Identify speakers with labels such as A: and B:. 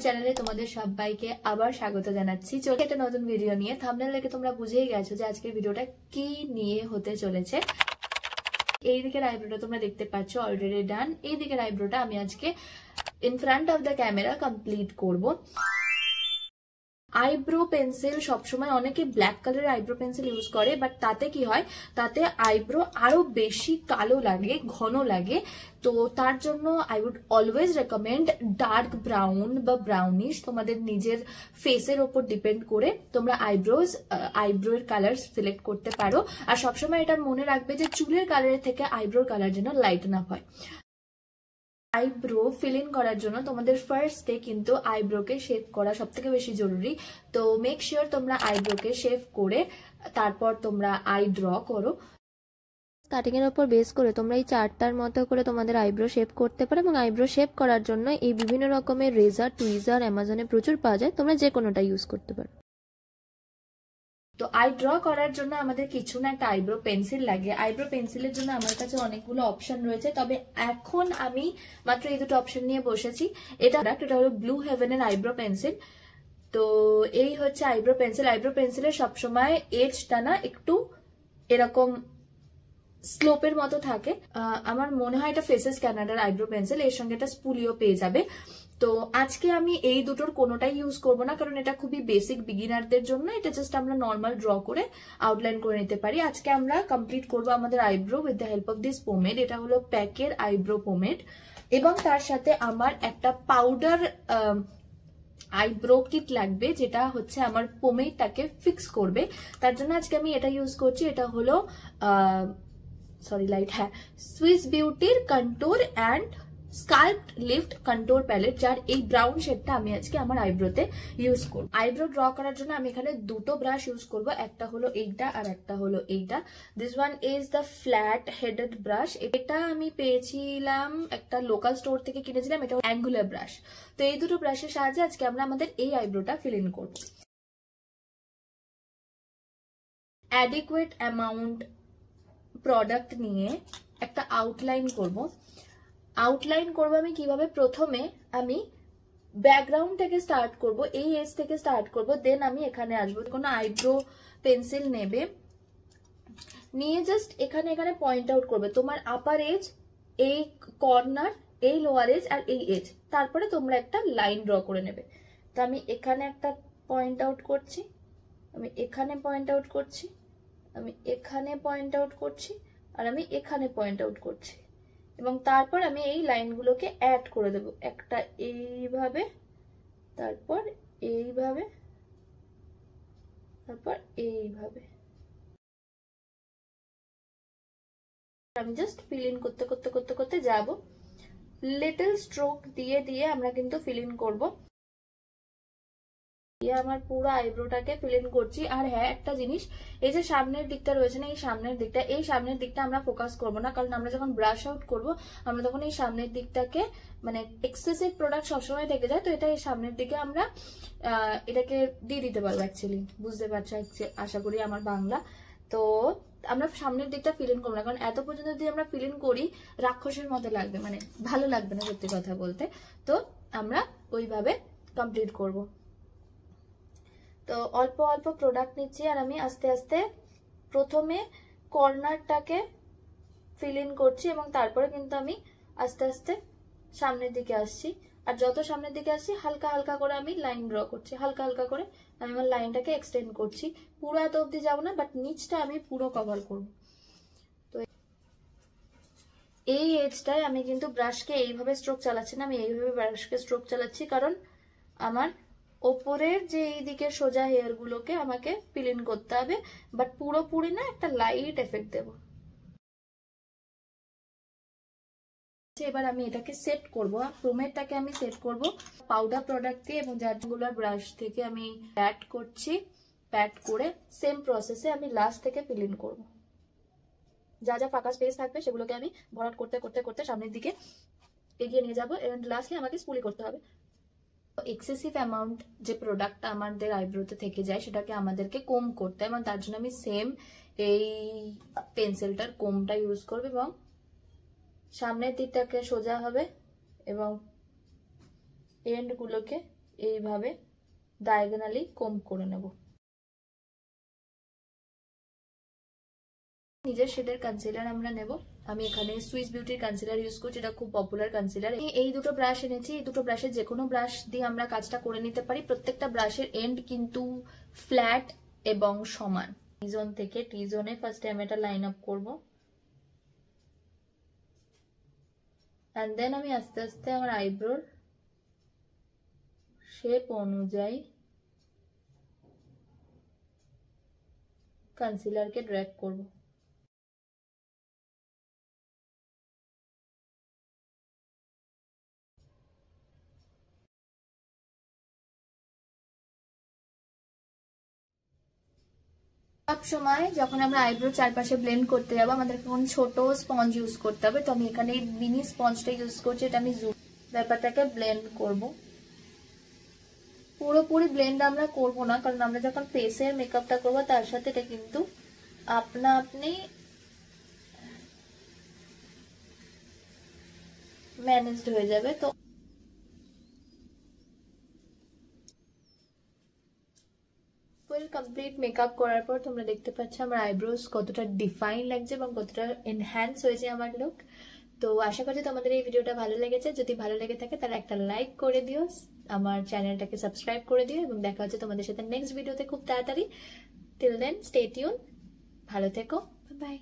A: চ্যানেলে তোমাদের সবাইকে আবার স্বাগত জানাচ্ছি। চলে একটা নতুন ভিডিও নিয়ে। থাম্বনেল দেখে তোমরা বুঝেই গেছো যে আজকের ভিডিওটা কি নিয়ে হতে চলেছে। এই দিকের আইব্রোটা তোমরা দেখতে পাচ্ছ অলরেডি ডান। এই দিকের আইব্রোটা আমি আজকে in front of the camera complete করব। আইব্রো পেন্সিল সবসময় অনেকে ব্ল্যাক কালারের আইব্রো পেন্সিল ইউজ করে, বাট তাতে কি হয়, তাতে আইব্রো আরো বেশি কালো লাগে, ঘন লাগে। তো তার জন্য I would always recommend dark brown বা ব্রাউনিশ, তোমাদের নিজের ফেসের ওপর ডিপেন্ড করে তোমরা আইব্রোর কালার সিলেক্ট করতে পারো। আর সবসময় এটা মনে রাখবে যে চুলের কালারের থেকে আইব্রোর কালার যেন লাইটেন আপ হয়। আইব্রো ফিল ইন করার জন্য তোমাদের ফার্স্টে কিন্তু আইব্রোকে শেভ করা সব থেকে বেশি জরুরি। তো মেক শিওর তোমরা আইব্রোকে শেভ করে তারপর তোমরা আই ড্র করো।
B: স্টার্টিং এর উপর বেস করে তোমরা এই চারটার মতো করে তোমাদের আইব্রো শেপ করতে পারো, এবং আইব্রো শেপ করার জন্য এই বিভিন্ন রকমের রেজার, টুইজার অ্যামাজনে প্রচুর পাওয়া যায়, তোমরা যে কোনোটা ইউজ করতে পারো।
A: তো আই ড্র করার জন্য আমাদের কিছু না একটা আইব্রো পেন্সিল লাগে। আইব্রো পেন্সিলের জন্য আমার কাছে অনেকগুলো অপশন রয়েছে, তবে এখন আমি মাত্র এই দুটো অপশন নিয়ে বসেছি। এটা হলো ব্লু হেভেনের আইব্রো পেন্সিল। তো এই হচ্ছে আইব্রো পেন্সিল। আইব্রো পেন্সিলের সবসময় এজটা না একটু এরকম স্লোপের মতো থাকে। আমার মনে হয় এটা ফেসেস ক্যানাডার আইব্রো পেন্সিল, এর সঙ্গে একটা স্পুলিও পেয়ে যাবে। তো আজকে আমি এই দুটোর কোনোটাই ইউজ করব না, কারণ এটা খুবই বেসিক বিগিনারদের জন্য। এটা জাস্ট আমরা নর্মাল ড্র করে আউটলাইন করে নিতে পারি। আজকে আমরা কমপ্লিট করব আমাদের eyebrow with the help of this pomade. এটা হলো প্যাকের আইব্রো পোমেড, এবং তার সাথে আমার একটা পাউডার আইব্রো কিট লাগবে, যেটা হচ্ছে আমার পোমেডটাকে ফিক্স করবে। তার জন্য আজকে আমি এটা ইউজ করছি। এটা হলো সুইস বিউটির contour and sculpt lift contour palette, যার এই ব্রাউন শেডটা আমি আজকে আমার আইব্রোতে ইউজ করব। আইব্রো ড্র করার জন্য আমি এখানে দুটো ব্রাশ ইউজ করব, একটা হলো এইটা আর একটা হলো এইটা। This one is the flat headed brush. এটা আমি পেয়েছিলাম একটা লোকাল স্টোর থেকে, কিনেছিলাম। এটা অ্যাঙ্গুলার ব্রাশ। তো এই দুটো ব্রাশের সাহায্যে আজকে আমরা আমাদের এই আইব্রোটা ফিল ইন করব। অ্যাডিকুয়েট অ্যামাউন্ট প্রোডাক্ট নিয়ে একটা আউটলাইন করব। আউটলাইন করবো আমি কিভাবে, প্রথমে আমি ব্যাকগ্রাউন্ড থেকে স্টার্ট করব, এই এজ থেকে স্টার্ট করব, দেন আমি এখানে আসবো। কোনো আইব্রো পেন্সিল নেবে, নিয়ে জাস্ট এখানে এখানে পয়েন্ট আউট করবে তোমার আপার এজ, এই কর্নার, এই লোয়ার এজ আর এই এজ। তারপরে তোমরা একটা লাইন ড্র করে নেবে। তো আমি এখানে একটা পয়েন্ট আউট করছি, আমি এখানে পয়েন্ট আউট করছি, আমি এখানে পয়েন্ট আউট করছি, আর আমি এখানে পয়েন্ট আউট করছি। এবং তারপর আমি এই লাইনগুলোকে অ্যাড করে দেব, একটা এইভাবে, তারপর এইভাবে, তারপর এইভাবে। আমি জাস্ট ফিল ইন করতে করতে করতে করতে যাব। লিটল স্ট্রোক দিয়ে দিয়ে আমরা কিন্তু ফিল ইন করবো। আমার পুরো আইব্রোটাকে ফিল ইন করছি। আর হ্যাঁ, একটা জিনিস, এই যে সামনের দিকটা রয়েছে না, এই সামনের দিকটা আমরা ফোকাস করব না, কারণ আমরা যখন ব্রাশ আউট করব আমরা তখন এই সামনের দিকটাকে, মানে এক্সেসিভ প্রোডাক্ট সবসময় থেকে যায়, তো এটা এই সামনের দিকে আমরা এটাকে দিয়ে দিতে পারবো। অ্যাকচুয়ালি বুঝতে পারছো আশা করি আমার বাংলা। তো আমরা সামনের দিকটা ফিল ইন করবো না, কারণ এত পর্যন্ত যদি আমরা ফিল ইন করি রাক্ষসের মতো লাগবে, মানে ভালো লাগবে না সত্যি কথা বলতে। তো আমরা ওইভাবে কমপ্লিট করবো। তো অল্প অল্প প্রোডাক্ট নিচ্ছি, আর আমি আস্তে আস্তে প্রথমে কর্নারটাকে ফিল ইন করছি, এবং তারপরে কিন্তু আমি আস্তে আস্তে সামনের দিকে আসছি। আর যত সামনের দিকে আসছি হালকা হালকা করে আমি লাইন ড্র করছি, হালকা হালকা করে আমি আমার লাইনটাকে এক্সটেন্ড করছি। পুরো এত অবধি যাবো না, বাট নিচটা আমি পুরো কভার করব। তো এই এজটায় আমি কিন্তু ব্রাশকে এইভাবে স্ট্রোক চালাচ্ছি না, আমি এইভাবে ব্রাশকে স্ট্রোক চালাচ্ছি, কারণ আমার ওপরের যে এই দিকের সোজা হেয়ার গুলোকে আমাকে ফিল ইন করতে হবে, বাট পুরোপুরি না, একটা লাইট এফেক্ট দেব। এবার আমি এটাকে সেট করব, পোমেডটাকে আমি সেট করব পাউডার প্রোডাক্ট দিয়ে, এবং জারগুলার ব্রাশ থেকে আমি প্যাট করছি। প্যাট করে সেম প্রসেসে আমি লাস্ট থেকে ফিল ইন করব। যা যা ফাঁকা স্পেস থাকবে সেগুলোকে আমি ভরাট করতে করতে করতে সামনের দিকে এগিয়ে নিয়ে যাবো, এবং লাস্টলি আমাকে স্পুলি করতে হবে। এক্সেসিভ অ্যামাউন্ট যে প্রোডাক্টটা আমাদের আইব্রোতে থেকে যায় সেটাকে আমাদেরকে কোম করতে হয়, এবং তার জন্য আমি সেম এই পেন্সিলটার কোমটা ইউজ করব, এবং সামনের দিকটাকে সোজা হবে এবং এন্ডগুলোকে এইভাবে ডায়াগোনালি কম্ব করে নেব। নিজের শেডের কনসিলার আমরা নেব। আমি এখানে সুইস বিউটির কনসিলার ইউজ করছি, এটা খুব পপুলার কনসিলার। এই দুটো ব্রাশ এনেছি, এই দুটো ব্রাশের যে কোনো ব্রাশ দিয়ে আমরা কাজটা করে নিতে পারি। প্রত্যেকটা ব্রাশের এন্ড কিন্তু ফ্ল্যাট এবং সমান। টি জোন থেকে টি জোনে ফার্স্টে আমি এটা লাইন আপ করবো, এন্ড দেন আমি আস্তে আস্তে আমার আইব্রোর শেপ অনুযায়ী কনসিলারকে ড্র্যাগ করব। সব সময় যখন আমরা আইব্রো চারপাশে ব্লেন্ড করতে যাবো আমাদেরকে কোন ছোট স্পঞ্জ ইউজ করতে হবে। তো আমি এখানে মিনি স্পঞ্জটা ইউজ করছি, এটা আমি জুম ব্যাপারটাকে ব্লেন্ড করব। পুরোপুরি ব্লেন্ড আমরা করব না, কারণ আমরা যখন ফেসের মেকআপটা করবো তার সাথে এটা কিন্তু আপনা আপনি ম্যানেজড হয়ে যাবে। তো ফুল কমপ্লিট মেকআপ করার পর তোমরা দেখতে পাচ্ছ আমার আইব্রোজ কতটা ডিফাইন লাগছে এবং কতটা এনহ্যান্স হয়েছে আমার লুক। তো আশা করছি তোমাদের এই ভিডিওটা ভালো লেগেছে। যদি ভালো লেগে থাকে তাহলে একটা লাইক করে দিও, আমার চ্যানেলটাকে সাবস্ক্রাইব করে দিও এবং দেখা হচ্ছে তোমাদের সাথে নেক্সট ভিডিওতে খুব তাড়াতাড়ি। টিল দেন স্টে টিউন, ভালো থেকো, বাই।